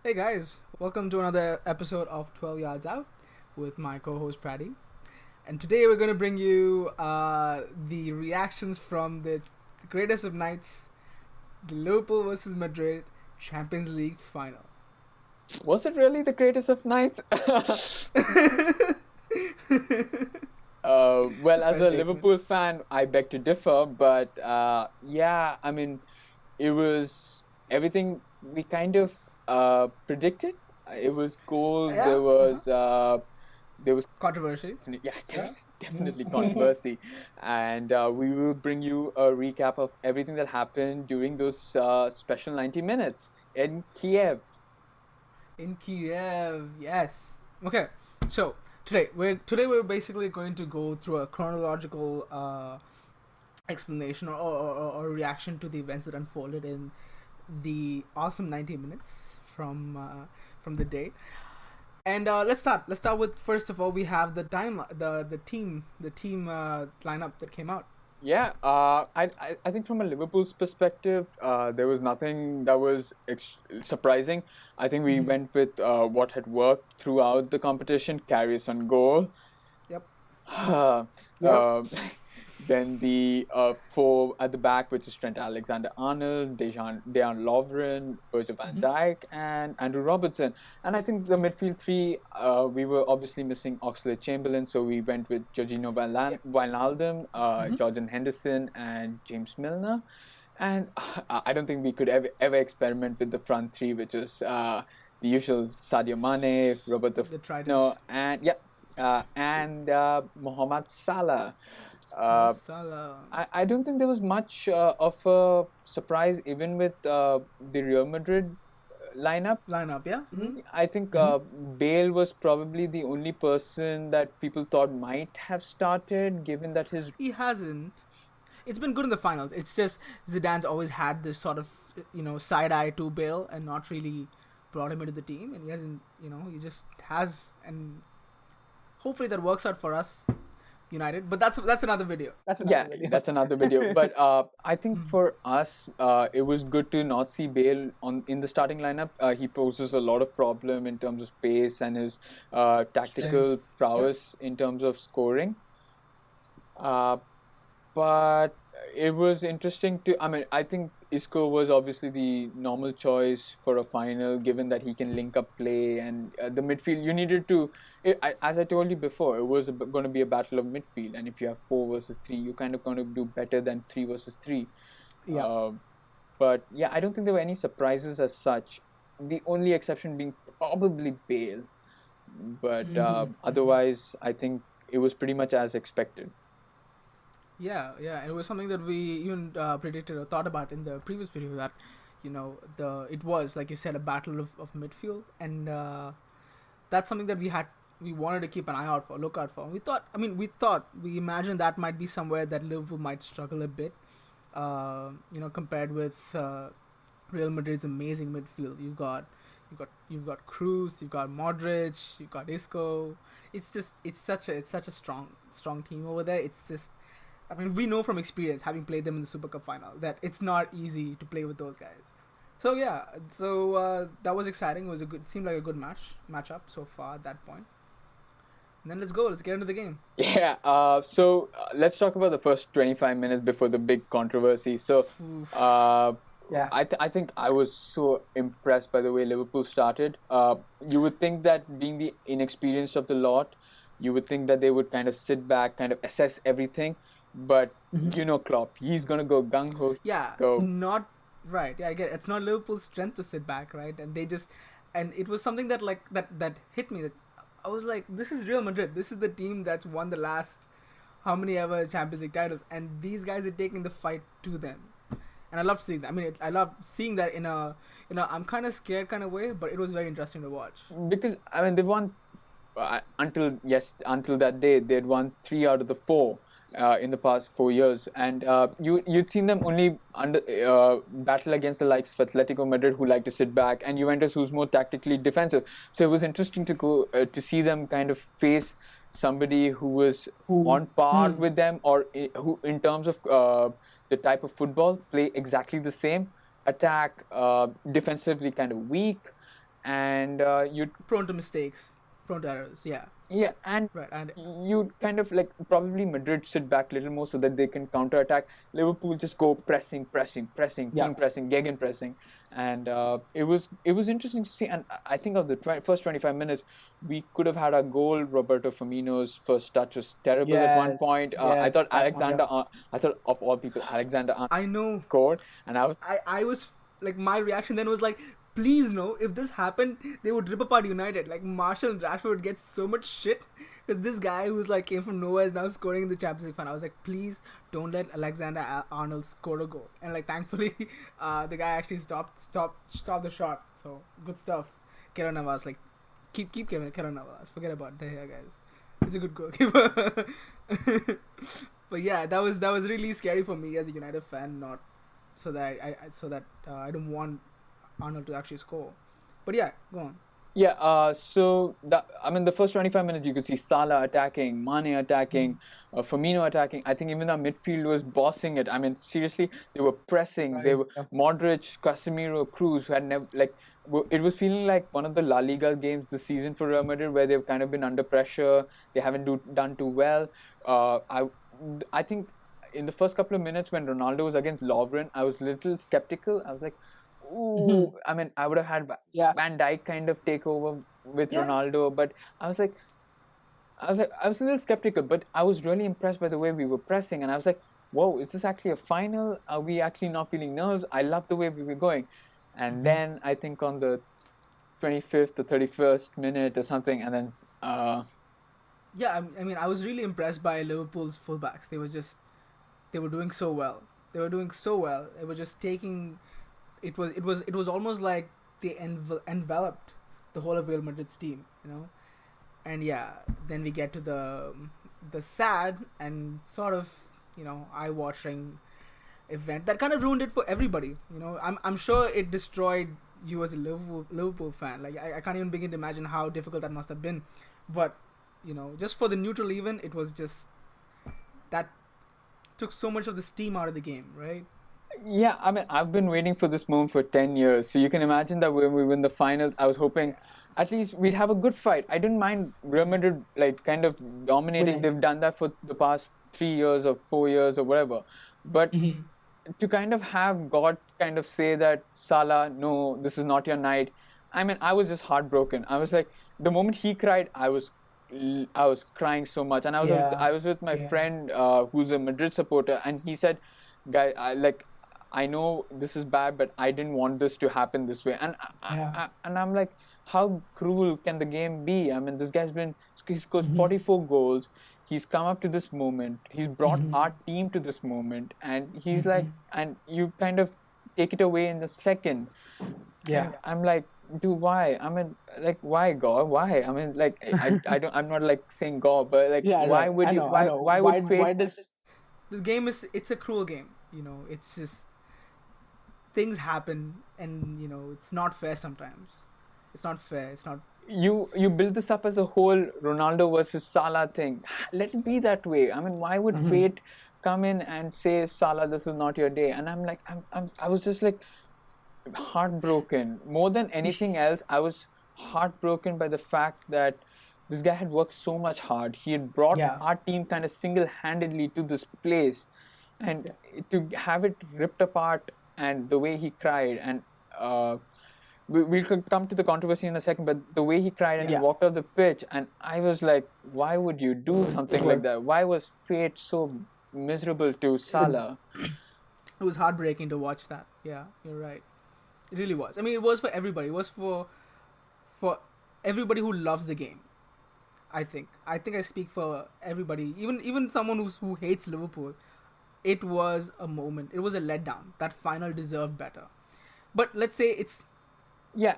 Hey guys, welcome to another episode of 12 Yards Out with my co host Praddy. And today we're going to bring you the reactions from the greatest of nights, the Liverpool versus Madrid Champions League final. Was it really the greatest of nights? Well, as Fair a statement. Liverpool fan, I beg to differ, but it was everything we kind of predicted. It was goals. Yeah, There was controversy. yeah, Yeah. definitely controversy, and we will bring you a recap of everything that happened during those special 90 minutes in Kiev. In Kiev, yes. Okay, so today we're basically going to go through a chronological explanation or reaction to the events that unfolded in the awesome 90 minutes from the day. And let's start. Let's start with first of all we have the team lineup that came out. Yeah, I think from a Liverpool's perspective, there was nothing that was surprising. I think we went with what had worked throughout the competition, Karius on goal. Yep. Um, then the four at the back, which is Trent Alexander-Arnold, Dejan Lovren, Virgil van Dijk, and Andrew Robertson. And I think the midfield three, we were obviously missing Oxlade-Chamberlain, so we went with Jorginho Wijnaldum, Jordan Henderson, and James Milner. And I don't think we could ever experiment with the front three, which was the usual Sadio Mane, Roberto The Trident. Firmino, and Mohamed Salah. Salah. I don't think there was much of a surprise even with the Real Madrid lineup. Yeah. I think Bale was probably the only person that people thought might have started, given that his He hasn't. It's been good in the finals. It's just Zidane's always had this sort of side eye to Bale and not really brought him into the team, and he hasn't. He just has, and hopefully that works out for us, United. But that's another video. That's another video. But I think for us, it was good to not see Bale in the starting lineup. He poses a lot of problem in terms of pace and his tactical Strength. prowess in terms of scoring. But it was interesting to. I mean, I think Isco was obviously the normal choice for a final, given that he can link up play and the midfield. You needed to, as I told you before, it was going to be a battle of midfield, and if you have 4 versus 3, you're kind of going to do better than 3 versus 3. Yeah. But yeah, I don't think there were any surprises as such. The only exception being probably Bale, but otherwise, I think it was pretty much as expected. Yeah, it was something that we even predicted or thought about in the previous video that, it was, like you said, a battle of midfield, and that's something that we wanted to keep an eye out for, look out for. And we imagined that might be somewhere that Liverpool might struggle a bit, compared with Real Madrid's amazing midfield. You've got Cruz, you've got Modric, you've got Isco. It's such a strong team over there. It's just, we know from experience, having played them in the Super Cup final, that it's not easy to play with those guys. So yeah, that was exciting. It seemed like a good matchup so far at that point. And then let's get into the game. Yeah. So let's talk about the first 25 minutes before the big controversy. So. I think I was so impressed by the way Liverpool started. You would think that being the inexperienced of the lot, you would think that they would kind of sit back, kind of assess everything. But Klopp, he's gonna go gung ho. Yeah, go. Not right. Yeah, I get it. It's not Liverpool's strength to sit back, right? And it was something that that hit me. That I was like, this is Real Madrid. This is the team that's won the last how many ever Champions League titles, and these guys are taking the fight to them. And I love seeing that. I love seeing that in a I'm kind of scared kind of way, but it was very interesting to watch. Because they won until that day they'd won 3 out of the 4 in the past 4 years, and you'd seen them only battle against the likes of Atletico Madrid, who like to sit back, and Juventus, who's more tactically defensive. So it was interesting to go to see them kind of face somebody who was on par with them, or who in terms of the type of football play exactly the same, attack defensively kind of weak, and you Prone to mistakes, prone to errors. Yeah. yeah, and Right. And you kind of like probably Madrid sit back a little more so that they can counter attack. Liverpool just go pressing, pressing, pressing, Yeah. team pressing, gegen pressing, and it was interesting to see. And I think of the first 25 minutes, we could have had a goal. Roberto Firmino's first touch was terrible at one Yes. point. I thought Yes. That one. Yeah. I thought of all people, Alexander I know. scored, and I was I was like, my reaction then was like, please no, if this happened, they would rip apart United. Like, Martial and Rashford would get so much shit because this guy who's like came from nowhere is now scoring in the Champions League final. I was like, please don't let Alexander Arnold score a goal. And like, thankfully, the guy actually stopped the shot. So good stuff. Keylor Navas, like, keep Keylor Navas. Forget about De Gea, guys. He's a good goalkeeper. But yeah, that was really scary for me as a United fan. Not so that I don't want Arnold to actually score. But yeah, go on. Yeah, the first 25 minutes you could see Salah attacking, Mane attacking, Firmino attacking. I think even our midfield was bossing it. I mean, seriously, they were pressing. Right. They were Yeah. Modric, Casemiro, Cruz, who had never it was feeling like one of the La Liga games this season for Real Madrid, where they've kind of been under pressure. They haven't done too well. I think in the first couple of minutes when Ronaldo was against Lovren, I was a little skeptical. I was like, ooh, I mean, I would have had Yeah. Van Dijk kind of take over with Yeah. Ronaldo, but I was a little skeptical, but I was really impressed by the way we were pressing, and I was like, whoa, is this actually a final? Are we actually not feeling nerves? I love the way we were going. And then I think on the 25th or 31st minute or something, and then Yeah, I mean, I was really impressed by Liverpool's fullbacks. They were doing so well. They were doing so well. It was just taking. It was almost like they enveloped the whole of Real Madrid's team, you know. And yeah, then we get to the sad and sort of, you know, eye-watering event that kind of ruined it for everybody. You know, I'm sure it destroyed you as a Liverpool fan. Like, I can't even begin to imagine how difficult that must have been. But, you know, just for the neutral even, it was just that took so much of the steam out of the game, right? yeah, I mean, I've been waiting for this moment for 10 years. So you can imagine that when we win the finals, I was hoping at least we'd have a good fight. I didn't mind Real Madrid, like, kind of dominating. Winning. They've done that for the past 3 years or 4 years or whatever. But to kind of have God kind of say that, Salah, no, this is not your night. I mean, I was just heartbroken. I was like, the moment he cried, I was crying so much. And I was with my friend who's a Madrid supporter, and he said, guy, I know this is bad, but I didn't want this to happen this way. And I'm like, how cruel can the game be? I mean, this guy's he scored 44 goals. He's come up to this moment. He's brought our team to this moment, and he's like, and you kind of take it away in the second. Yeah. And I'm like, dude, why? I mean, like, why, God? Why? I mean, like, I'm not like saying God, but like, Yeah. why Right. would I you? know, I know. Why would fate? Why does? The game it's a cruel game. You know, it's just things happen, and you know, it's not fair sometimes. It's not fair. It's not. You build this up as a whole Ronaldo versus Salah thing. Let it be that way. I mean, why would fate come in and say, Salah, this is not your day? And I'm like, I was just like heartbroken. More than anything else, I was heartbroken by the fact that this guy had worked so much hard. He had brought our team kind of single-handedly to this place, and to have it ripped apart, and the way he cried, and we'll come to the controversy in a second, but the way he cried and he walked off the pitch, and I was like, why would you do something like that? Why was fate so miserable to Salah? It was heartbreaking to watch that. Yeah, you're right. It really was. I mean, it was for everybody. It was for everybody who loves the game. I think I speak for everybody, even someone who hates Liverpool. It was a moment. It was a letdown. That final deserved better. But let's say it's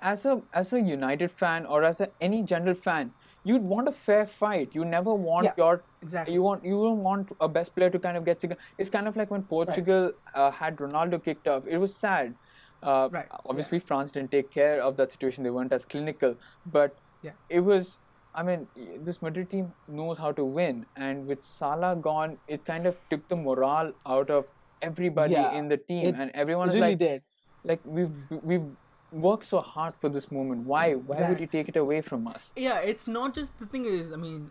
as a United fan, or as any general fan, you'd want a fair fight. You never want exactly. You don't want a best player to kind of get sick. It's kind of like when Portugal had Ronaldo kicked off. It was sad. Obviously, France didn't take care of that situation. They weren't as clinical, but it was. I mean, this Madrid team knows how to win, and with Salah gone, it kind of took the morale out of everybody in the team, and everyone was really like, did. like we've work so hard for this moment? Why would you take it away from us? Yeah, it's not just, the thing is, I mean,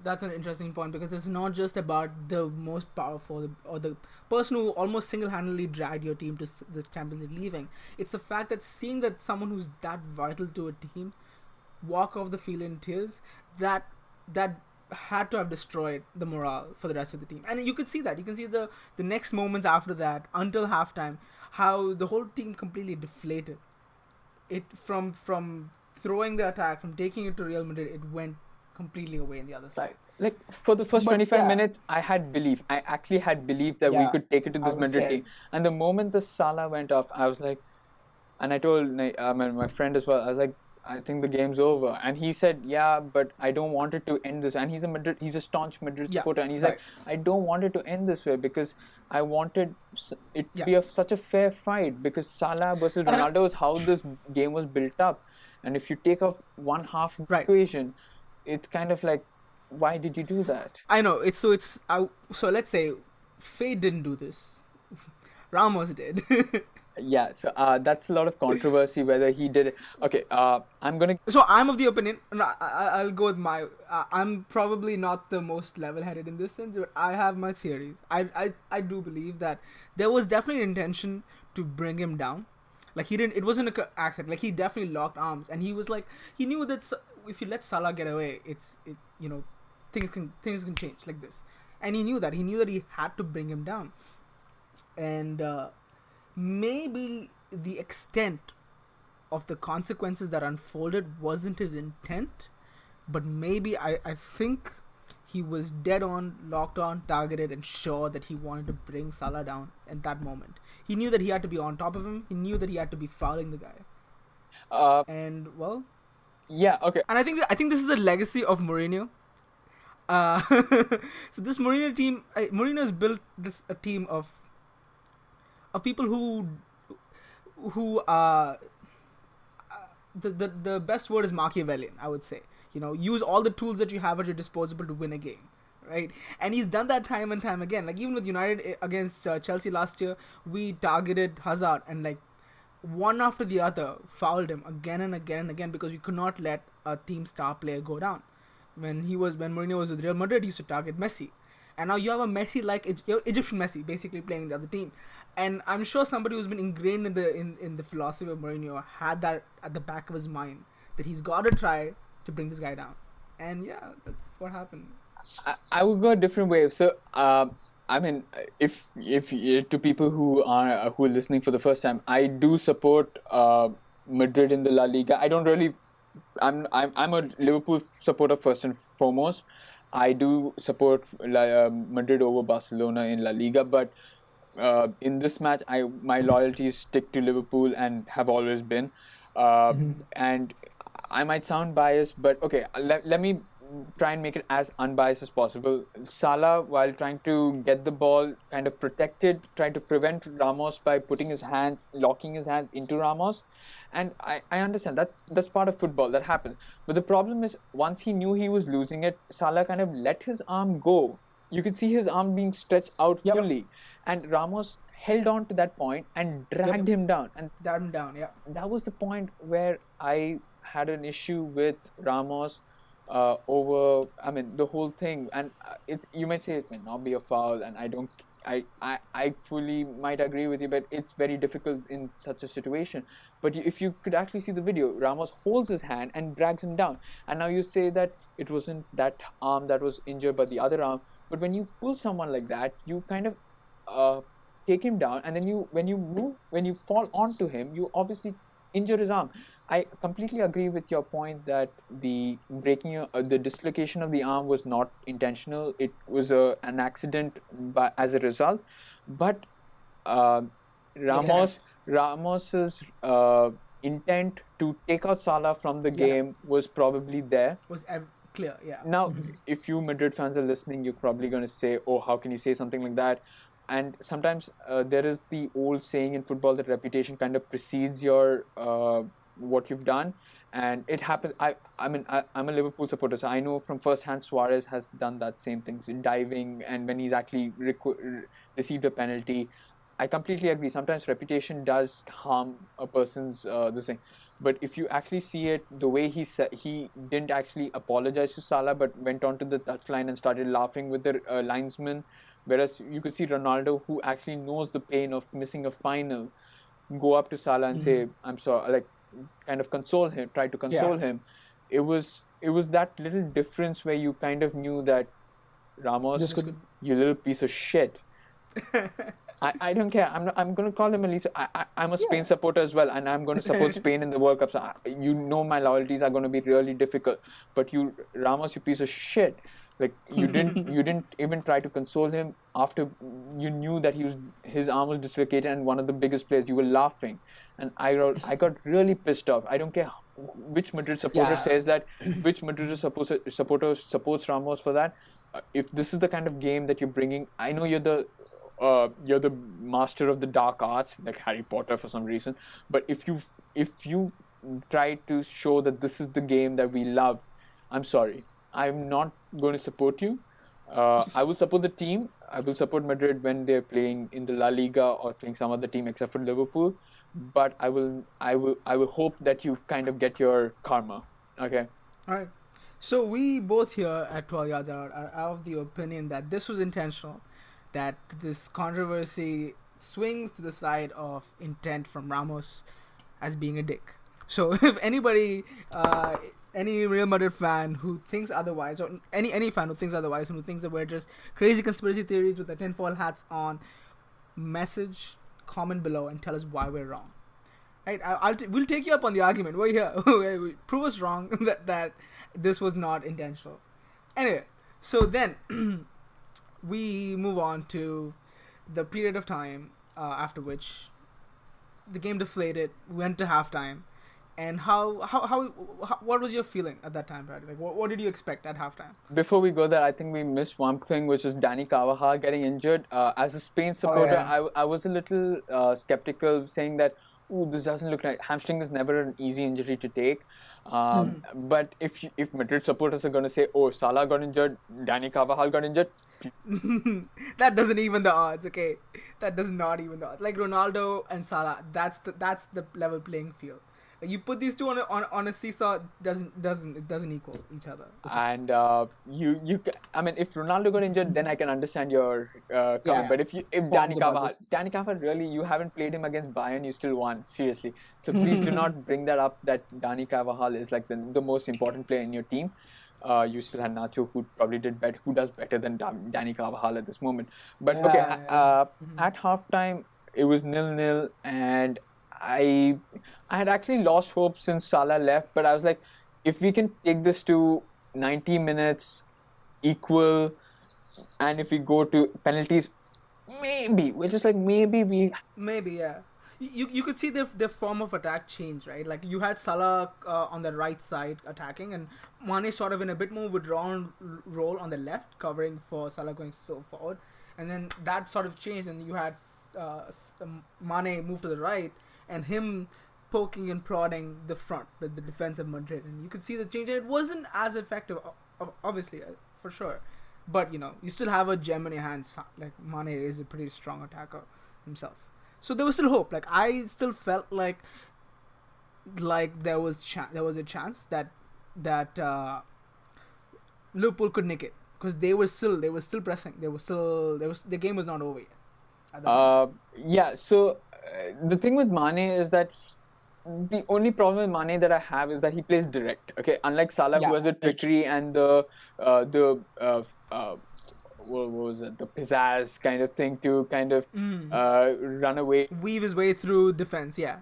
that's an interesting point, because it's not just about the most powerful or the person who almost single-handedly dragged your team to the Champions League leaving. It's the fact that seeing that someone who's that vital to a team walk off the field in tears, that had to have destroyed the morale for the rest of the team. And you could see that. You can see the next moments after that, until halftime, how the whole team completely deflated. It from throwing the attack, from taking it to Real Madrid, it went completely away in the other side. Like for the first But 25 yeah, minutes, I had belief. I actually had belief that we yeah, could take it to I this was Madrid there. team. And the moment the Salah went off, I was like, and I told my friend as well, I was like, I think the game's over. And he said, yeah, but I don't want it to end this. And he's a staunch Madrid Yeah, supporter. And he's right. like, I don't want it to end this way because I wanted it to Yeah, be such a fair fight, because Salah versus and Ronaldo is how this game was built up. And if you take off one half of the right. equation, it's kind of like, why did you do that? I know. So let's say Fate didn't do this. Ramos did. Yeah, so that's a lot of controversy whether he did it. Okay, I'm gonna. So I'm of the opinion. No, I'll go with my. I'm probably not the most level-headed in this sense, but I have my theories. I do believe that there was definitely an intention to bring him down. Like, he didn't. It wasn't a accident. Like, he definitely locked arms, and he was like, he knew that if you let Salah get away, things can change like this, and he knew that. He knew that he had to bring him down, and maybe the extent of the consequences that unfolded wasn't his intent, but maybe I think he was dead on, locked on, targeted, and sure that he wanted to bring Salah down in that moment. He knew that he had to be on top of him. He knew that he had to be fouling the guy. Uh, And well, yeah, okay. and I think this is the legacy of Mourinho. Uh, so this Mourinho team, Mourinho has built a team of people who the best word is Machiavellian, I would say. Use all the tools that you have at your disposal to win a game, right? And he's done that time and time again. Like, even with United against Chelsea last year, we targeted Hazard, and like one after the other fouled him again and again and again, because we could not let a team star player go down. When Mourinho was with Real Madrid, he used to target Messi, and now you have a Messi like Egyptian Messi basically playing the other team. And I'm sure somebody who's been ingrained in the philosophy of Mourinho had that at the back of his mind, that he's got to try to bring this guy down. And yeah, that's what happened. I would go a different way. So, I mean, if to people who are listening for the first time, I do support Madrid in the La Liga. I don't really. I'm a Liverpool supporter first and foremost. I do support Madrid over Barcelona in La Liga, but in this match, my loyalties stick to Liverpool and have always been. And I might sound biased, but okay, let me try and make it as unbiased as possible. Salah, while trying to get the ball, kind of protected, trying to prevent Ramos by locking his hands into Ramos. And I understand that's part of football, that happens. But the problem is, once he knew he was losing it, Salah kind of let his arm go. You could see his arm being stretched out fully. And Ramos held on to that point and dragged him down. And Down, yeah. that was the point where I had an issue with Ramos over, I mean, the whole thing. And you might say it may not be a foul, and I fully might agree with you, but it's very difficult in such a situation. But if you could actually see the video, Ramos holds his hand and drags him down. And now you say that it wasn't that arm that was injured, but the other arm. But when you pull someone like that, you kind of take him down, and then when you fall onto him, you obviously injure his arm. I completely agree with your point that the the dislocation of the arm was not intentional. It was an accident as a result. But Ramos's intent to take out Salah from the game was probably there. Was clear, yeah. Now, if you Madrid fans are listening, you're probably going to say, "Oh, how can you say something like that?" And sometimes there is the old saying in football that reputation kind of precedes your what you've done, and it happens. I'm a Liverpool supporter, so I know from first hand Suarez has done that same thing, so diving, and when he's actually received a penalty. I completely agree. Sometimes reputation does harm a person's this thing. But if you actually see it, the way he said, he didn't actually apologize to Salah, but went onto the touchline and started laughing with the linesman. Whereas you could see Ronaldo, who actually knows the pain of missing a final, go up to Salah and say, "I'm sorry," like kind of console him, try to console him. It was that little difference where you kind of knew that Ramos, you little piece of shit. I don't care. I'm going to call him Elisa. I'm a Spain supporter as well, and I'm going to support Spain in the World Cup. So my loyalties are going to be really difficult. But you, Ramos, you piece of shit. Like you didn't even try to console him after you knew that his arm was dislocated and one of the biggest players. You were laughing, and I got really pissed off. I don't care which Madrid supporter says that, which Madrid supporter supports Ramos for that. If this is the kind of game that you're bringing, I know you're the master of the dark arts, like Harry Potter for some reason. But if you try to show that this is the game that we love, I'm sorry, I'm not going to support you. I will support the team. I will support Madrid when they're playing in the La Liga or playing some other team except for Liverpool. But I will hope that you kind of get your karma. Okay. All right. So we both here at 12 Yards Out are of the opinion that this was intentional, that this controversy swings to the side of intent from Ramos as being a dick. So if anybody, any Real Madrid fan who thinks otherwise, or any fan who thinks otherwise, and who thinks that we're just crazy conspiracy theories with the tinfoil hats on, comment below and tell us why we're wrong. Right? We'll take you up on the argument. We're here. Prove us wrong that this was not intentional. Anyway, so then we move on to the period of time after which the game deflated, went to halftime, and what was your feeling at that time, Brad? Like, what did you expect at halftime? Before we go there, I think we missed one thing, which is Dani Carvajal getting injured. As a Spain supporter, I was a little skeptical, saying that, "Ooh, this doesn't look like hamstring is never an easy injury to take." But if Madrid supporters are going to say, "Oh, Salah got injured, Dani Carvajal got injured," that doesn't even the odds. Okay, that does not even the odds. Like Ronaldo and Salah, that's the level playing field. Like you put these two on a seesaw, doesn't equal each other. And I mean, if Ronaldo got injured, then I can understand your comment. But if Dani Carvajal, really, you haven't played him against Bayern, you still won. Seriously. So please do not bring that up. That Dani Carvajal is like the most important player in your team. You still had Nacho, who probably who does better than Dani Carvajal at this moment. But at halftime, it was 0-0, and I had actually lost hope since Salah left, but I was like, if we can take this to 90 minutes equal, and if we go to penalties, maybe yeah. You could see their form of attack change, right? Like you had Salah on the right side attacking, and Mane sort of in a bit more withdrawn role on the left, covering for Salah going so forward, and then that sort of changed, and you had Mane move to the right, and him poking and prodding the front, the defense of Madrid, and you could see the change. And it wasn't as effective, obviously, for sure, but you still have a gem in your hands. Like Mane is a pretty strong attacker himself, so there was still hope. Like I still felt like there was a chance that Liverpool could nick it, because they were still pressing. The game was not over yet. So the thing with Mane is that the only problem with Mane that I have is that he plays direct. Okay, unlike Salah, who has a trickery and the what was it? The pizzazz kind of thing to kind of run away, weave his way through defense. Yeah,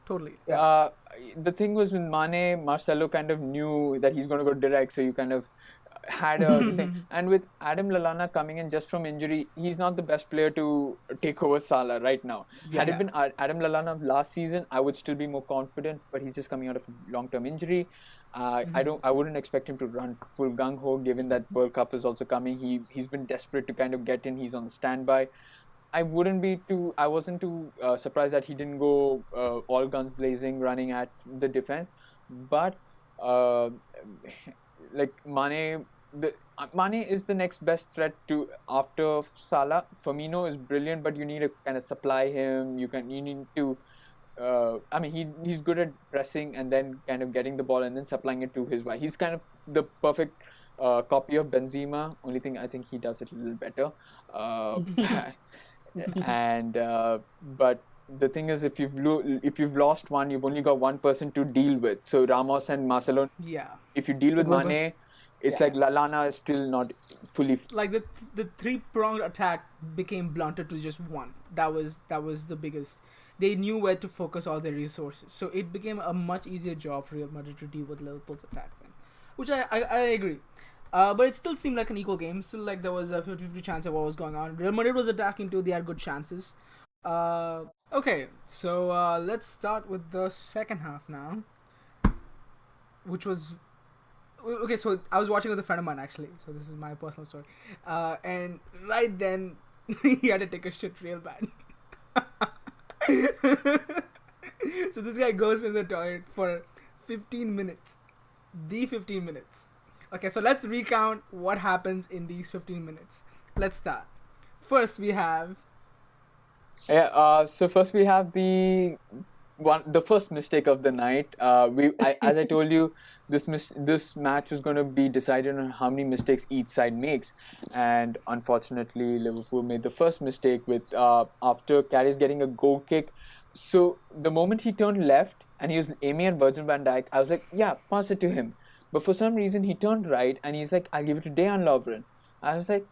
totally. The thing was with Mane, Marcelo kind of knew that he's going to go direct, so you kind of had a thing. And with Adam Lallana coming in just from injury, he's not the best player to take over Salah right now. Had it been Adam Lallana last season, I would still be more confident, but he's just coming out of a long-term injury. I wouldn't expect him to run full gung-ho, given that World Cup is also coming. He's been desperate to kind of get in. He's on the standby. I wasn't too surprised that he didn't go all guns blazing, running at the defense. But like Mane Mane is the next best threat to after Salah. Firmino is brilliant, but you need to kind of supply him. You need to. I mean, he's good at pressing and then kind of getting the ball and then supplying it to his wife. He's kind of the perfect copy of Benzema. Only thing I think he does it a little better. And but the thing is, if you've lost one, you've only got one person to deal with. So Ramos and Marcelo. Yeah. If you deal with Mane, it's like Lallana is still not fully. Like the three-pronged attack became blunted to just one. That was the biggest. They knew where to focus all their resources, so it became a much easier job for Real Madrid to deal with Liverpool's attack then, which I agree. But it still seemed like an equal game. Still, like there was a 50-50 chance of what was going on. Real Madrid was attacking too. They had good chances. Okay, so let's start with the second half now, which was okay. So I was watching with a friend of mine actually. So this is my personal story. And right then he had to take a shit real bad. So this guy goes to the toilet for 15 minutes. The 15 minutes. Okay, so let's recount what happens in these 15 minutes. Let's start. First we have... So first we have the first mistake of the night. As I told you, this match was going to be decided on how many mistakes each side makes, and unfortunately, Liverpool made the first mistake with after Karius getting a goal kick. So the moment he turned left and he was aiming at Virgil van Dijk, I was like, yeah, pass it to him. But for some reason, he turned right and he's like, I'll give it to Dejan Lovren. I was like,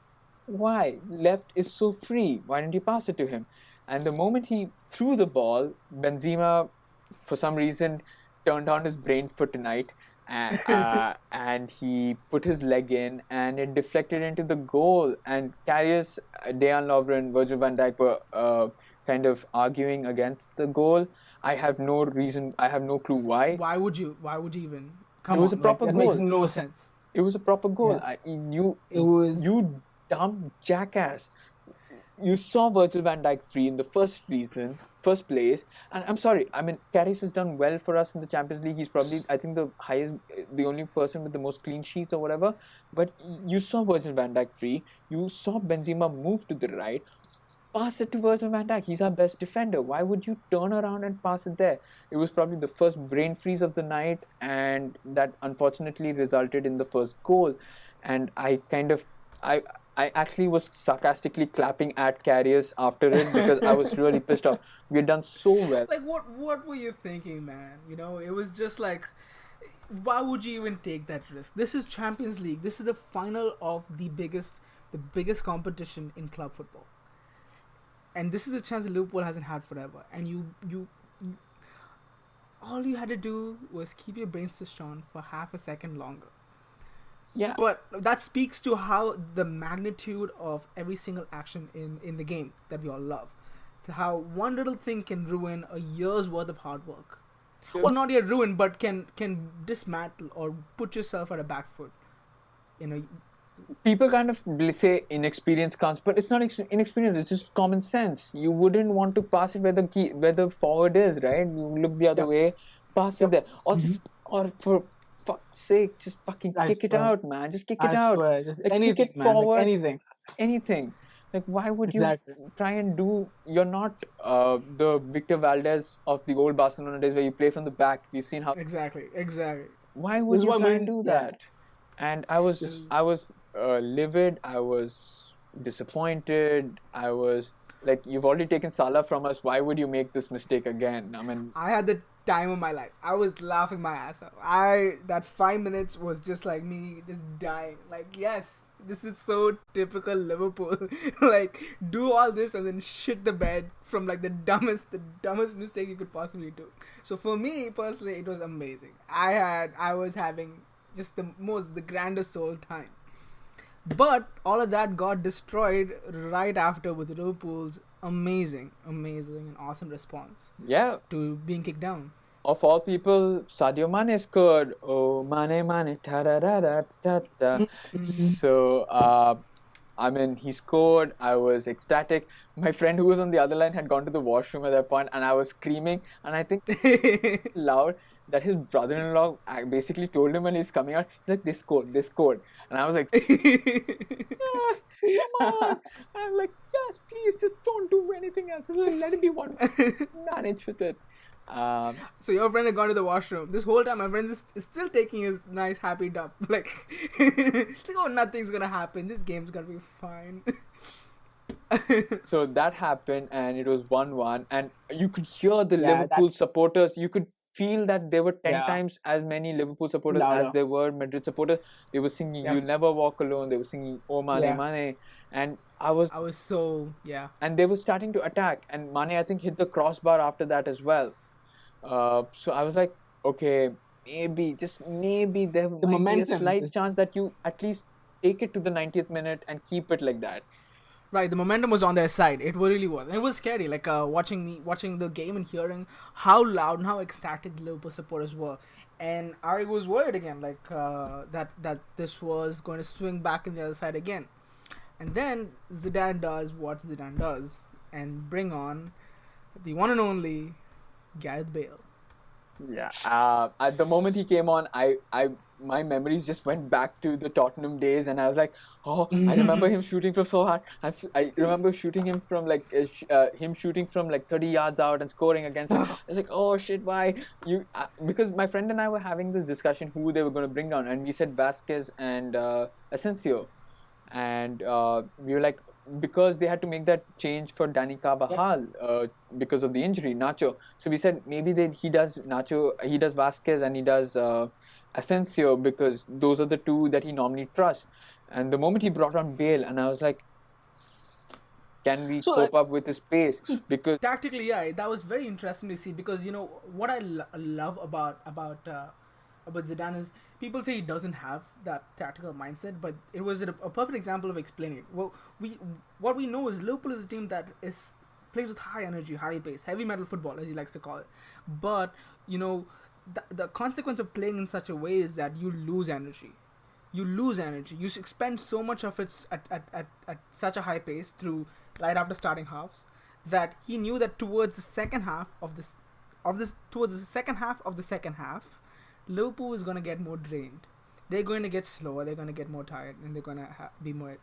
why? Left is so free. Why didn't you pass it to him? And the moment he threw the ball, Benzema, for some reason, turned on his brain for tonight. And he put his leg in and it deflected into the goal. And Karius, Dejan Lovren, Virgil van Dijk were kind of arguing against the goal. I have no clue why. Why would you even... It was a proper goal. That makes no sense. It was a proper goal. Yeah. You dumb jackass. You saw Virgil van Dijk free in the first place. And I'm sorry, I mean, Karius has done well for us in the Champions League. He's probably, I think, the only person with the most clean sheets or whatever. But you saw Virgil van Dijk free. You saw Benzema move to the right. Pass it to Virgil van Dijk. He's our best defender. Why would you turn around and pass it there? It was probably the first brain freeze of the night, and that unfortunately resulted in the first goal. And I actually was sarcastically clapping at Karius after it because I was really pissed off. We had done so well. Like, what were you thinking, man? You know, it was just like, why would you even take that risk? This is Champions League. This is the final of the biggest competition in club football. And this is a chance that Liverpool hasn't had forever. And you all you had to do was keep your brains switched on for half a second longer. Yeah. But that speaks to how the magnitude of every single action in the game that we all love. To how one little thing can ruin a year's worth of hard work. Well, not yet ruin, but can dismantle or put yourself at a back foot. You know, people kind of say inexperience counts, but it's not inexperience. It's just common sense. You wouldn't want to pass it where the forward is, right? You look the other way, pass it there, or for fuck's sake, just fucking kick it out, man. Just kick it out. Just like, anything, kick it man. forward. Like anything. Like, why would you try and do? You're not the Victor Valdez of the old Barcelona days where you play from the back. We've seen how exactly. Why would you try and do that? And I was livid. I was disappointed. I was like, you've already taken Salah from us. Why would you make this mistake again? I mean, I had the time of my life. I was laughing my ass off. That 5 minutes was just like me just dying. Like, yes, this is so typical Liverpool. Like, do all this and then shit the bed from like the dumbest mistake you could possibly do. So for me personally, it was amazing. I was having just the grandest all time. But all of that got destroyed right after with Liverpool's amazing and awesome response. Yeah. To being kicked down. Of all people, Sadio Mane scored. Oh, Mane, ta-da-da-da-da-da. So, I mean, he scored. I was ecstatic. My friend who was on the other line had gone to the washroom at that point, and I was screaming, and I think loud, that his brother-in-law basically told him when he's coming out, he's like, they scored. And I was like, "Ah, come on." I'm like, yes, please, just don't do anything else. Just let it be one. Manage with it. So your friend had gone to the washroom. This whole time, my friend is still taking his nice happy dump. Like, it's like, oh, nothing's gonna happen. This game's gonna be fine. So that happened, and it was 1-1, and you could hear the Yeah, Liverpool supporters. You could feel that there were 10 Yeah. times as many Liverpool supporters as Louder. there were Madrid supporters. They were singing Yep. "You'll Never Walk Alone." They were singing "Oh Mane, Yeah. Mane," and I was so, yeah. and they were starting to attack, and Mane, I think, hit the crossbar after that as well. So I was like, okay, maybe, just maybe there might be a momentum slight is- chance that you at least take it to the 90th minute and keep it like that. Right, the momentum was on their side. It really was, and it was scary. Like watching the game and hearing how loud and how ecstatic the Liverpool supporters were, and I was worried again, like that this was going to swing back in the other side again, and then Zidane does what Zidane does and bring on the one and only Gareth Bale. Yeah. At the moment he came on, my memories just went back to the Tottenham days, and I was like, oh, I remember him shooting from so hard. I remember shooting him from him shooting from like 30 yards out and scoring against him. I was like, oh shit, why you? Because my friend and I were having this discussion who they were going to bring down, and we said Vasquez and Asensio, and we were like, because they had to make that change for Danny Carvajal because of the injury, Nacho. So we said maybe he does Vasquez, and he does Asensio, because those are the two that he normally trusts. And the moment he brought on Bale, and I was like, can we cope up with his pace? Because tactically, yeah, that was very interesting to see, because you know what I love about Zidane is people say he doesn't have that tactical mindset, but it was a perfect example of explaining it. Well, what we know is Liverpool is a team that plays with high energy, high pace, heavy metal football, as he likes to call it. But you know, the consequence of playing in such a way is that you lose energy. You expend so much of it at such a high pace through right after starting halves, that he knew that towards the second half of the second half, Liverpool is going to get more drained. They're going to get slower. They're going to get more tired, and they're going to be more.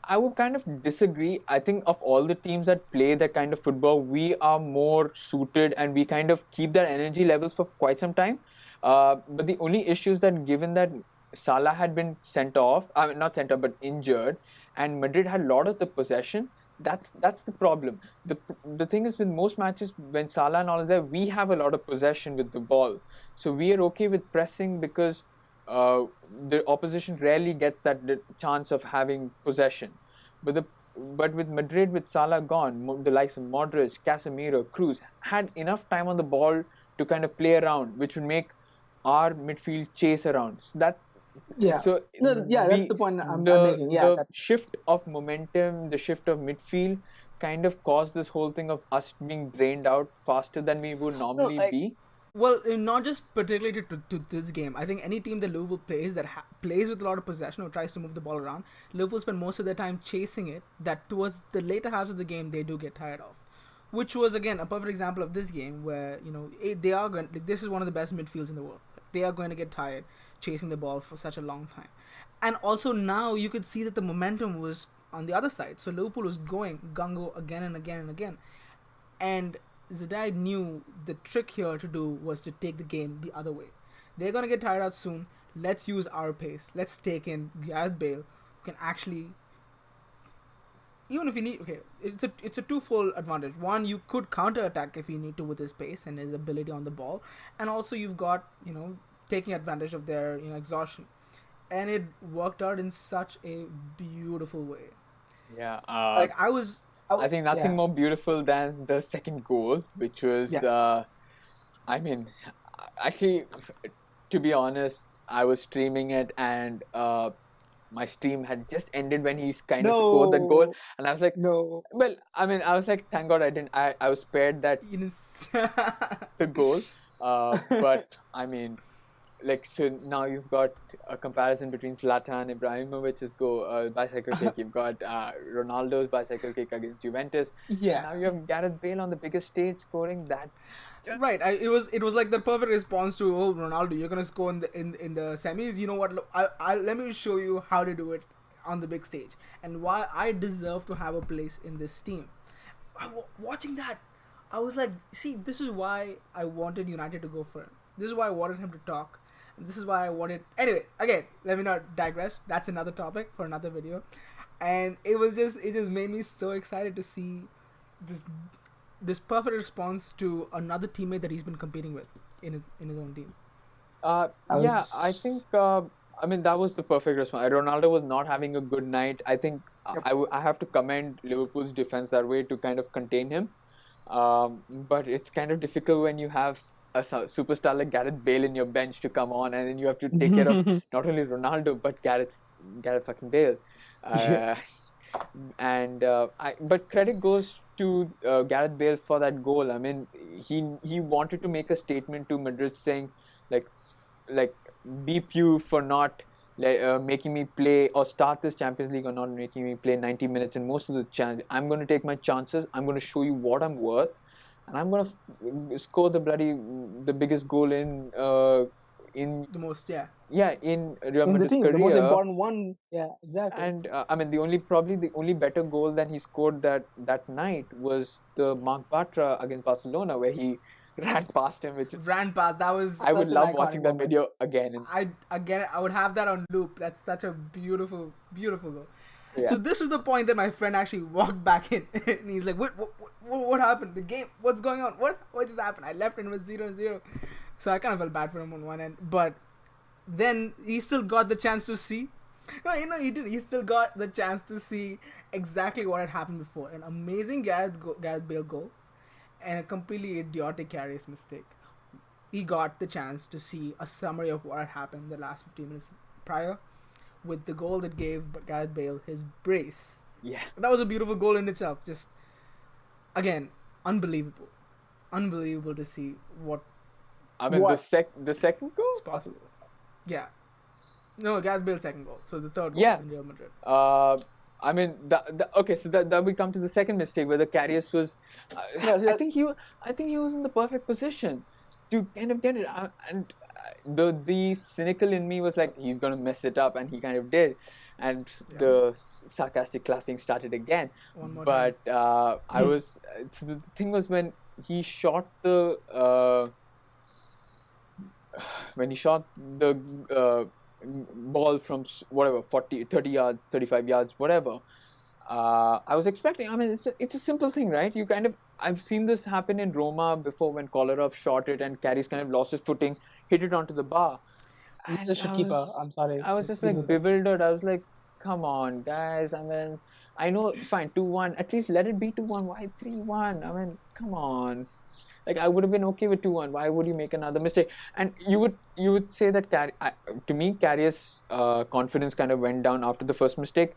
I would kind of disagree. I think of all the teams that play that kind of football, we are more suited, and we kind of keep that energy levels for quite some time. But the only issue is that given that Salah had been sent off, I mean, not sent off, but injured, and Madrid had a lot of the possession. That's the problem. The thing is, with most matches, when Salah and all of that, we have a lot of possession with the ball, so we are okay with pressing, because the opposition rarely gets that chance of having possession. But with Madrid, with Salah gone, the likes of Modric, Casemiro, Cruz had enough time on the ball to kind of play around, which would make our midfield chase around. So that's the point I'm making. Yeah, the shift of momentum, the shift of midfield, kind of caused this whole thing of us being drained out faster than we would normally be. Well, not just particularly to this game. I think any team that Liverpool plays that plays with a lot of possession or tries to move the ball around, Liverpool spend most of their time chasing it, that towards the later halves of the game they do get tired of. Which was, again, a perfect example of this game where, you know, they are going. This is one of the best midfields in the world. They are going to get tired chasing the ball for such a long time. And also now you could see that the momentum was on the other side. So Liverpool was going gung-ho again and again and again. And Zidane knew the trick here to do was to take the game the other way. They're going to get tired out soon. Let's use our pace. Let's take in Gareth Bale, who can actually... Even if you need... Okay, it's a twofold advantage. One, you could counter-attack if you need to with his pace and his ability on the ball. And also you've got, you know, taking advantage of their, you know, exhaustion. And it worked out in such a beautiful way. Yeah. I think nothing more beautiful than the second goal, which was, I mean, actually, to be honest, I was streaming it, and my stream had just ended when he kind of scored that goal, and I was like, no. Well, I mean, I was like, thank God I didn't. I was spared that the goal, but I mean, so now you've got a comparison between Zlatan Ibrahimovic's bicycle kick. You've got Ronaldo's bicycle kick against Juventus. Yeah. Now you have Gareth Bale on the biggest stage scoring that. Right. It was like the perfect response to, oh, Ronaldo, you're gonna score in the semis. You know what? Let me show you how to do it on the big stage and why I deserve to have a place in this team. Watching that, I was like, see, this is why I wanted United to go for him. This is why I wanted him to talk. And this is why I wanted... Anyway, again, let me not digress. That's another topic for another video. And it just made me so excited to see this perfect response to another teammate that he's been competing with in his own team. I think... that was the perfect response. Ronaldo was not having a good night. I think I have to commend Liverpool's defense that way to kind of contain him. But it's kind of difficult when you have a superstar like Gareth Bale in your bench to come on, and then you have to take care of not only Ronaldo but Gareth fucking Bale. But credit goes to Gareth Bale for that goal. I mean, he wanted to make a statement to Madrid saying, like beep you for not making me play or start this Champions League or not making me play 90 minutes in most of the chance. I'm going to take my chances. I'm going to show you what I'm worth, and I'm going to score the biggest goal in the most in Real Madrid's career, the most important one. Yeah, exactly. And the only better goal than he scored that night was the Marc Bartra against Barcelona, where he ran past him. That was... I would love watching that video again. I would have that on loop. That's such a beautiful, beautiful goal. Yeah. So this is the point that my friend actually walked back in, and he's like, what happened? The game, what's going on? What just happened? I left and it was 0-0. So I kind of felt bad for him on one end, but then he still got the chance to see. No, he did. He still got the chance to see exactly what had happened before. An amazing Gareth Bale goal, and a completely idiotic Karius mistake. He got the chance to see a summary of what had happened the last 15 minutes prior, with the goal that gave Gareth Bale his brace. Yeah, that was a beautiful goal in itself. Just, again, unbelievable to see what. I mean, the second goal is possible. Yeah. No, Gareth Bale's second goal. So the third goal in Real Madrid. I mean, okay. So that we come to the second mistake where the Karius was. I think he was in the perfect position to kind of get it. And the cynical in me was like, he's gonna mess it up, and he kind of did. And the sarcastic laughing started again. One more but time. I was. So the thing was when he shot the. When he shot the ball from whatever 40, 30 yards, 35 yards, whatever, I was expecting. I mean, it's a simple thing, right? I've seen this happen in Roma before when Kolarov shot it and Karius kind of lost his footing, hit it onto the bar. He's a keeper. I'm sorry. I was just like bewildered. I was like, come on, guys. I mean, I know, fine, 2-1. At least let it be 2-1. Why 3-1? I mean, come on. Like, I would have been okay with 2-1. Why would you make another mistake? And you would say that to me, Karius' confidence kind of went down after the first mistake.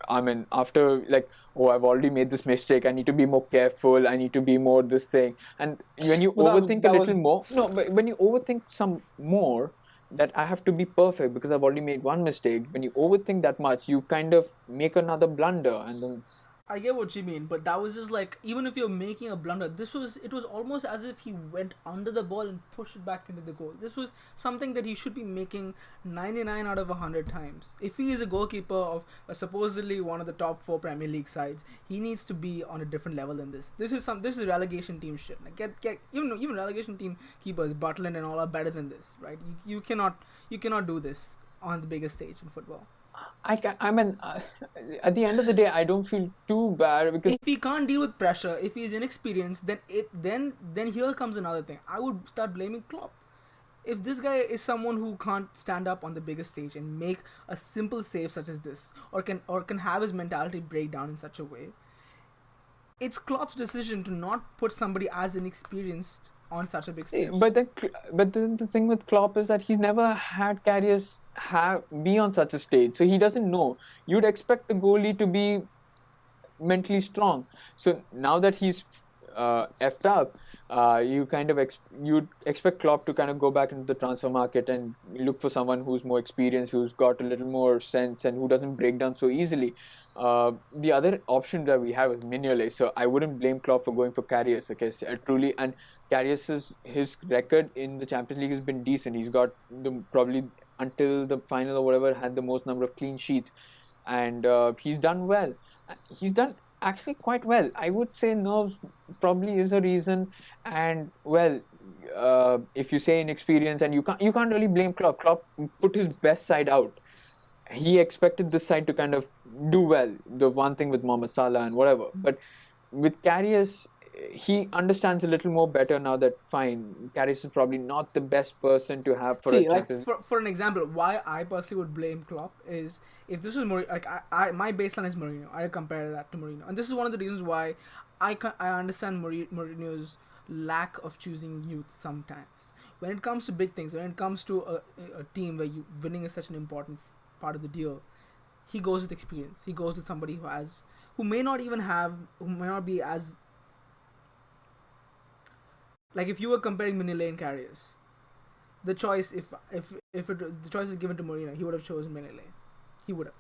After like, oh, I've already made this mistake. I need to be more careful. I need to be more this thing. And when you overthink a little more, no, but when you overthink some more, that I have to be perfect because I've already made one mistake. When you overthink that much, you kind of make another blunder, and then. I get what you mean, but that was just like, even if you're making a blunder, it was almost as if he went under the ball and pushed it back into the goal. This was something that he should be making 99 out of 100 times. If he is a goalkeeper of supposedly one of the top 4 Premier League sides, he needs to be on a different level than this. This is relegation team shit. Like even relegation team keepers, Butland and all are better than this, right? You cannot do this on the biggest stage in football. I mean, at the end of the day, I don't feel too bad because if he can't deal with pressure, if he's inexperienced, then here comes another thing. I would start blaming Klopp. If this guy is someone who can't stand up on the biggest stage and make a simple save such as this, or can have his mentality break down in such a way, it's Klopp's decision to not put somebody as inexperienced on such a big stage. But then the thing with Klopp is that he's never had Karius be on such a stage, so he doesn't know. You'd expect the goalie to be mentally strong. So now that he's effed up, you kind of you'd expect Klopp to kind of go back into the transfer market and look for someone who's more experienced, who's got a little more sense, and who doesn't break down so easily. The other option that we have is Mignolet, so I wouldn't blame Klopp for going for Karius. Okay, so, truly, and Karius's his record in the Champions League has been decent. He's got probably until the final or whatever had the most number of clean sheets, and he's done well. He's done actually quite well. I would say nerves probably is a reason, and well, if you say inexperience, and you can't really blame Klopp. Klopp put his best side out. He expected this side to kind of do well. The one thing with Mohamed Salah and whatever, but with Karius, he understands a little more better now that fine, Karius is probably not the best person to have for a Champions. For an example, why I personally would blame Klopp is if this is Mourinho, like I my baseline is Mourinho. I compare that to Mourinho, and this is one of the reasons why I understand Mourinho's lack of choosing youth sometimes. When it comes to big things, when it comes to a team where winning is such an important part of the deal, he goes with experience. He goes with somebody who may not be as, like, if you were comparing Mignolet and Karius, the choice the choice is given to Mourinho, he would have chosen Mignolet. He would have.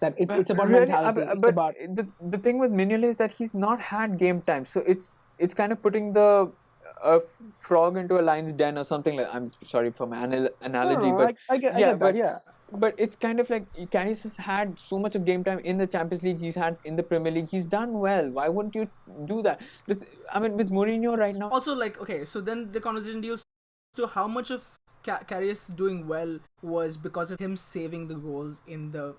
That it's about really, mentality. But about the thing with Mignolet is that he's not had game time, so it's kind of putting the frog into a lion's den or something like. I'm sorry for my analogy, but I get that. Yeah. But it's kind of like Karius has had so much of game time in the Champions League. He's had in the Premier League. He's done well. Why wouldn't you do that? I mean, with Mourinho right now. Also, like, okay, so then the conversation deals to how much of Karius doing well was because of him saving the goals in the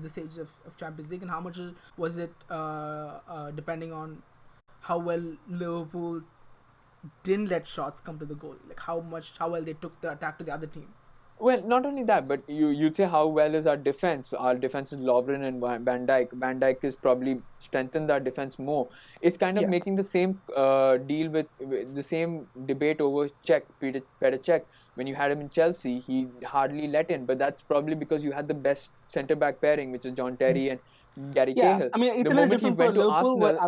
stages of Champions League, and how much was it depending on how well Liverpool didn't let shots come to the goal, like how well they took the attack to the other team. Well, not only that, but you'd say how well is our defense? Our defense is Lovren and Van Dijk. Van Dijk has probably strengthened our defense more. It's kind of making the same deal with the same debate over Peter Cech. When you had him in Chelsea, he hardly let in, but that's probably because you had the best centre-back pairing, which is John Terry and Gary Cahill. I mean, it's a little different for Liverpool, but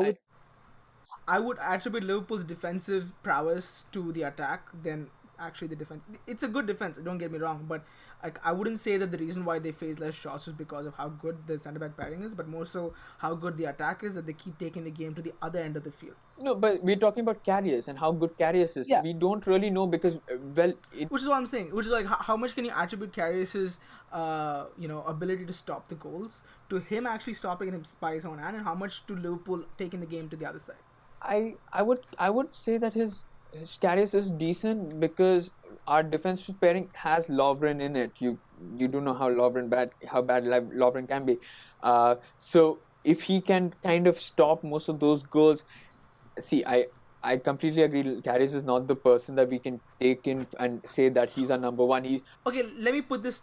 I would attribute Liverpool's defensive prowess to the attack than actually the defense. It's a good defense, don't get me wrong, but like I wouldn't say that the reason why they face less shots is because of how good the centre back pairing is, but more so how good the attack is, that they keep taking the game to the other end of the field. No, but we're talking about Karius and how good Karius is. We don't really know because which is what I'm saying. Which is like how much can you attribute Karius's ability to stop the goals to him actually stopping him by his own hand, and how much to Liverpool taking the game to the other side. I would say that his Karius is decent because our defensive pairing has Lovren in it. You do know how bad Lovren can be. So if he can kind of stop most of those goals, see, I completely agree. Karius is not the person that we can take in and say that he's our number one. Okay, let me put it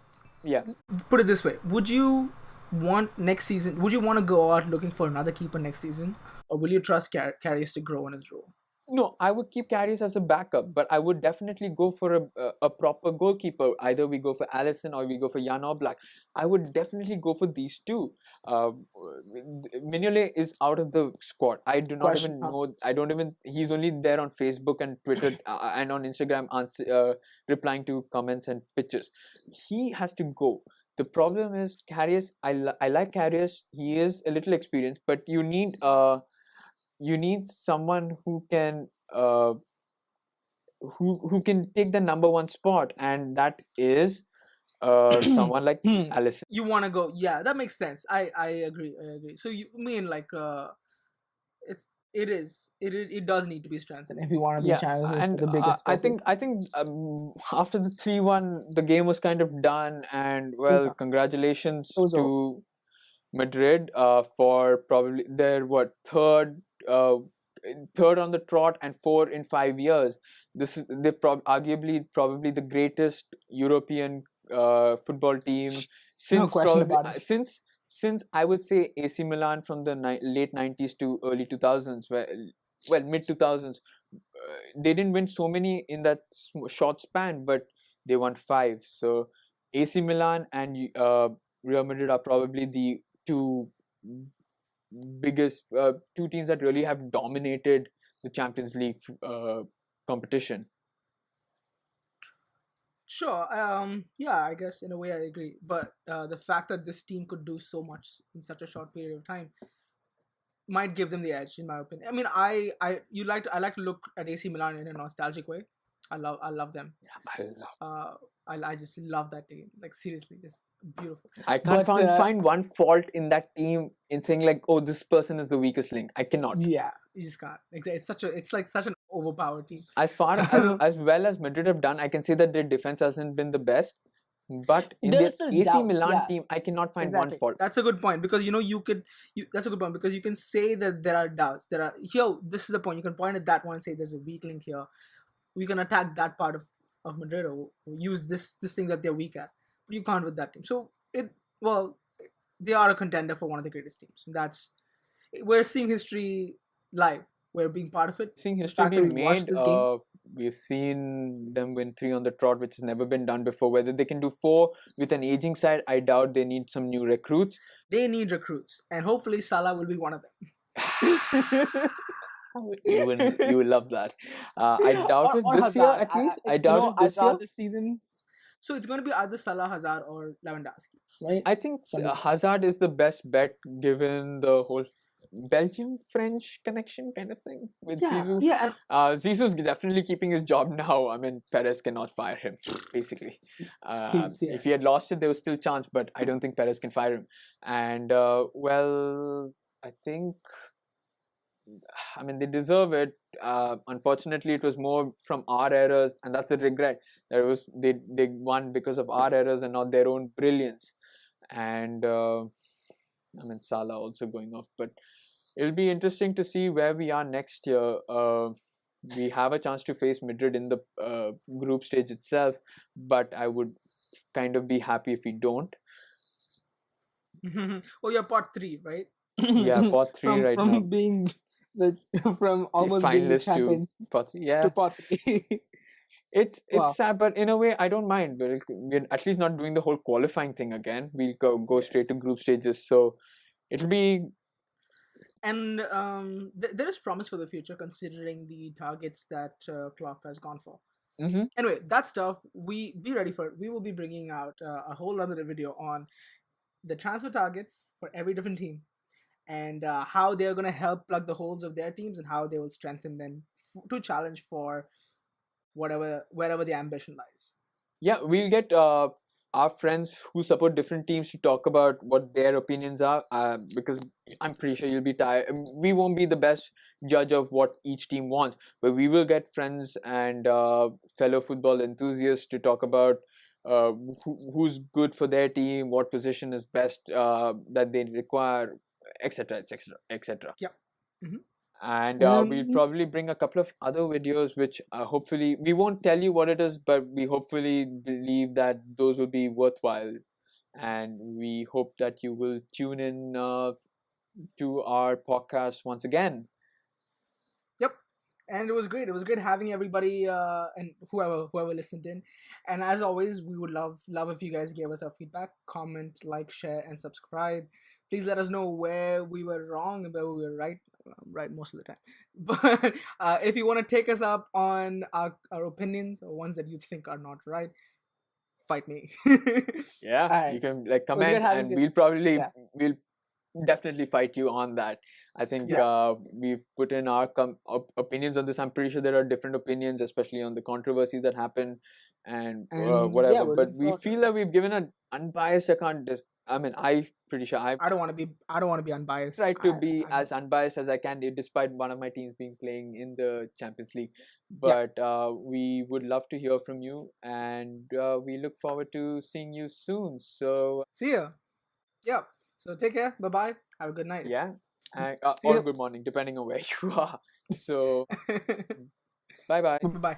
this way. Would you want next season? Would you want to go out looking for another keeper next season, or will you trust Karius to grow in his role? No, I would keep Karius as a backup, but I would definitely go for a proper goalkeeper. Either we go for Alisson or we go for Jan Oblak. I would definitely go for these two. Mignolet is out of the squad. I do not even know. He's only there on Facebook and Twitter and on Instagram replying to comments and pictures. He has to go. The problem is Karius. I like Karius. He is a little experienced, but you need someone who can who can take the number one spot, and that is someone like Alisson. You want to go? Yeah, that makes sense. I agree. So you mean like it does need to be strengthened if you want to be challenged for the biggest. I think after the 3-1, the game was kind of done, and well, congratulations to Madrid for probably their third on the trot and 4 in 5 years. This is arguably the greatest European football team since I would say AC Milan from the late 90s to early 2000s, mid 2000s. They didn't win so many in that short span, but they won 5. So AC Milan and Real Madrid are probably the two biggest two teams that really have dominated the Champions League competition. Sure. Yeah, I guess in a way I agree. But the fact that this team could do so much in such a short period of time might give them the edge, in my opinion. I mean, I like to look at AC Milan in a nostalgic way. I love them. I just love that team. Like, seriously, just beautiful. I can't find one fault in that team in saying like, oh, this person is the weakest link. I cannot. Yeah, you just can't. It's like such an overpowered team. As far as well as Madrid have done, I can say that their defense hasn't been the best. But in the AC Milan team, I cannot find one fault. That's a good point, because that's a good point, because you can say that there are doubts. This is the point. You can point at that one and say there's a weak link here. We can attack that part of Madrid, or use this thing that they're weak at. But you can't with that team. So they are a contender for one of the greatest teams. We're seeing history live. We're being part of it. Seeing history being made. We've seen them win 3 on the trot, which has never been done before. Whether they can do 4 with an aging side, I doubt. They need some new recruits. They need recruits, and hopefully Salah will be one of them. You will love that. I doubt it this year, at least. I doubt it this year. This season. So it's going to be either Salah, Hazard, or Lewandowski, right? I think Hazard is the best bet, given the whole Belgium-French connection kind of thing with Zizou. Yeah. Zizou's definitely keeping his job now. I mean, Perez cannot fire him, basically. If he had lost it, there was still a chance, but I don't think Perez can fire him. And, I think... I mean, they deserve it. Unfortunately, it was more from our errors, and that's a regret. They won because of our errors and not their own brilliance. And I mean, Salah also going off, but it'll be interesting to see where we are next year. We have a chance to face Madrid in the group stage itself, but I would kind of be happy if we don't. Oh, you're part 3, right? Yeah, part 3 right now. From almost being champions to part 3. Yeah. To part 3. It's sad, but in a way I don't mind. We're at least not doing the whole qualifying thing again. We'll go straight to group stages, so it'll be. And there is promise for the future, considering the targets that Klopp has gone for. Mm-hmm. Anyway, that stuff, be ready for it. We will be bringing out a whole other video on the transfer targets for every different team, and how they're going to help plug the holes of their teams, and how they will strengthen them to challenge for wherever the ambition lies. Yeah, we'll get our friends who support different teams to talk about what their opinions are, because I'm pretty sure you'll be tired. We won't be the best judge of what each team wants, but we will get friends and fellow football enthusiasts to talk about who's good for their team, what position is best that they require, etc., etc., etc. Yep. Mm-hmm. And we'll probably bring a couple of other videos, which hopefully we won't tell you what it is, but we hopefully believe that those will be worthwhile, and we hope that you will tune in to our podcast once again. Yep. And it was great. It was great having everybody and whoever listened in. And as always, we would love if you guys gave us our feedback, comment, like, share, and subscribe. Please let us know where we were wrong and where we were right. Right most of the time. But if you want to take us up on our opinions, or ones that you think are not right, fight me. Yeah, right. You can comment, and we'll definitely fight you on that. I think we've put in our opinions on this. I'm pretty sure there are different opinions, especially on the controversies that happen and whatever. Yeah, but we feel that we've given an unbiased account. I mean, I'm pretty sure I don't want to be unbiased. Try to be as unbiased as I can, despite one of my teams being playing in the Champions League. But we would love to hear from you, and we look forward to seeing you soon. So see ya. Yeah. So take care. Bye bye. Have a good night. Yeah. Or good morning, depending on where you are. So bye bye. Bye bye.